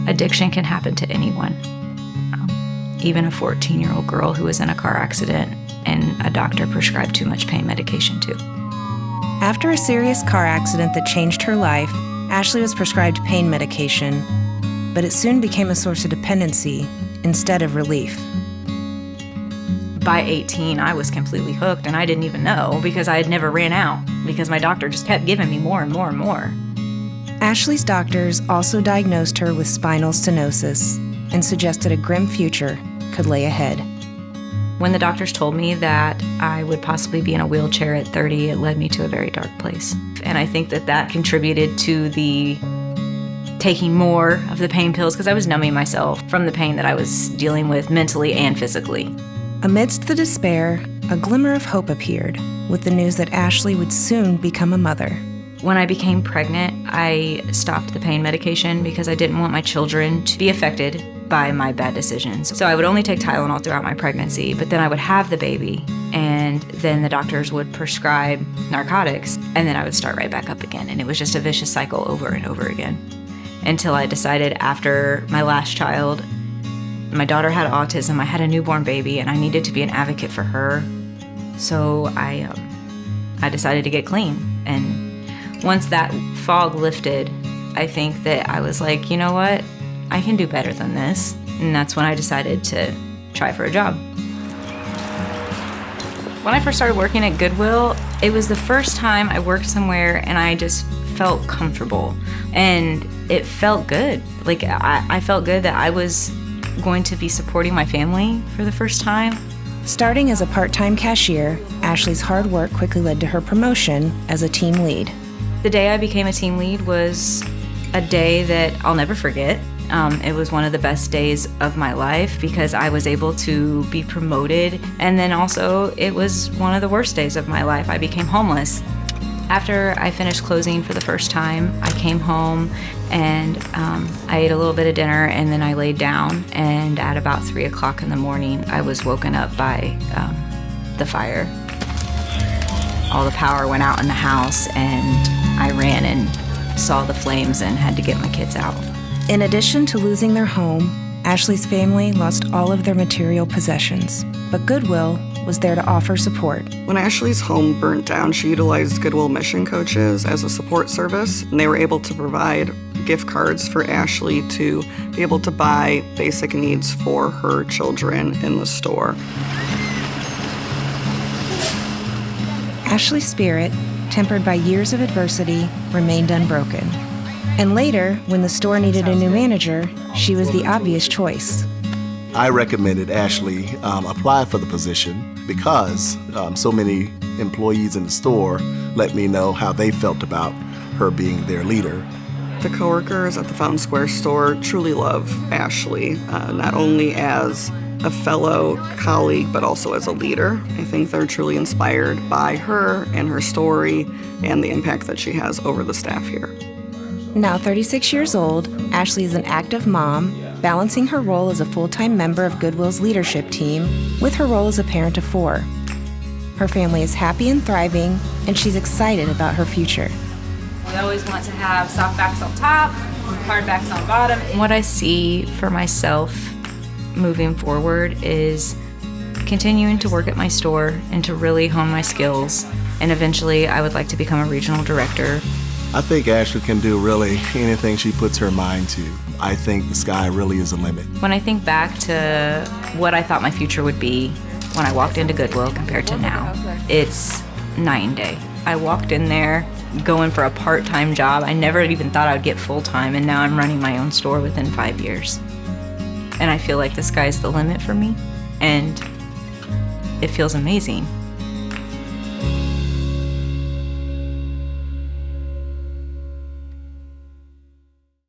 Addiction can happen to anyone. Even a 14-year-old girl who was in a car accident and a doctor prescribed too much pain medication to. After a serious car accident that changed her life, Ashley was prescribed pain medication, but it soon became a source of dependency instead of relief. By 18, I was completely hooked, and I didn't even know because I had never ran out because my doctor just kept giving me more and more and more. Ashley's doctors also diagnosed her with spinal stenosis and suggested a grim future could lay ahead. When the doctors told me that I would possibly be in a wheelchair at 30, it led me to a very dark place. And I think that contributed to the taking more of the pain pills because I was numbing myself from the pain that I was dealing with mentally and physically. Amidst the despair, a glimmer of hope appeared with the news that Ashley would soon become a mother. When I became pregnant, I stopped the pain medication because I didn't want my children to be affected by my bad decisions. So I would only take Tylenol throughout my pregnancy, but then I would have the baby, and then the doctors would prescribe narcotics, and then I would start right back up again. And it was just a vicious cycle over and over again until I decided after my last child, my daughter had autism, I had a newborn baby, and I needed to be an advocate for her. So I decided to get clean. And once that fog lifted, I think that I was like, you know what? I can do better than this. And that's when I decided to try for a job. When I first started working at Goodwill, it was the first time I worked somewhere and I just felt comfortable. And it felt good. Like I felt good that I was going to be supporting my family for the first time. Starting as a part-time cashier, Ashley's hard work quickly led to her promotion as a team lead. The day I became a team lead was a day that I'll never forget. It was one of the best days of my life because I was able to be promoted, and then also it was one of the worst days of my life. I became homeless. After I finished closing for the first time, I came home and I ate a little bit of dinner, and then I laid down, and at about 3 o'clock in the morning, I was woken up by the fire. All the power went out in the house, and I ran and saw the flames and had to get my kids out. In addition to losing their home, Ashley's family lost all of their material possessions, but Goodwill was there to offer support. When Ashley's home burnt down, she utilized Goodwill Mission Coaches as a support service, and they were able to provide gift cards for Ashley to be able to buy basic needs for her children in the store. Ashley's spirit, tempered by years of adversity, remained unbroken. And later, when the store needed a new manager, she was the obvious choice. I recommended Ashley apply for the position because so many employees in the store let me know how they felt about her being their leader. The coworkers at the Fountain Square store truly love Ashley, not only as a fellow colleague, but also as a leader. I think they're truly inspired by her and her story and the impact that she has over the staff here. Now 36 years old, Ashley is an active mom, balancing her role as a full-time member of Goodwill's leadership team with her role as a parent of 4. Her family is happy and thriving, and she's excited about her future. We always want to have soft backs on top, hard backs on bottom. What I see for myself moving forward is continuing to work at my store and to really hone my skills. And eventually I would like to become a regional director. I think Ashley can do really anything she puts her mind to. I think the sky really is a limit. When I think back to what I thought my future would be when I walked into Goodwill compared to now, it's night and day. I walked in there going for a part-time job. I never even thought I would get full-time, and now I'm running my own store within 5 years. And I feel like the sky's the limit for me, and it feels amazing.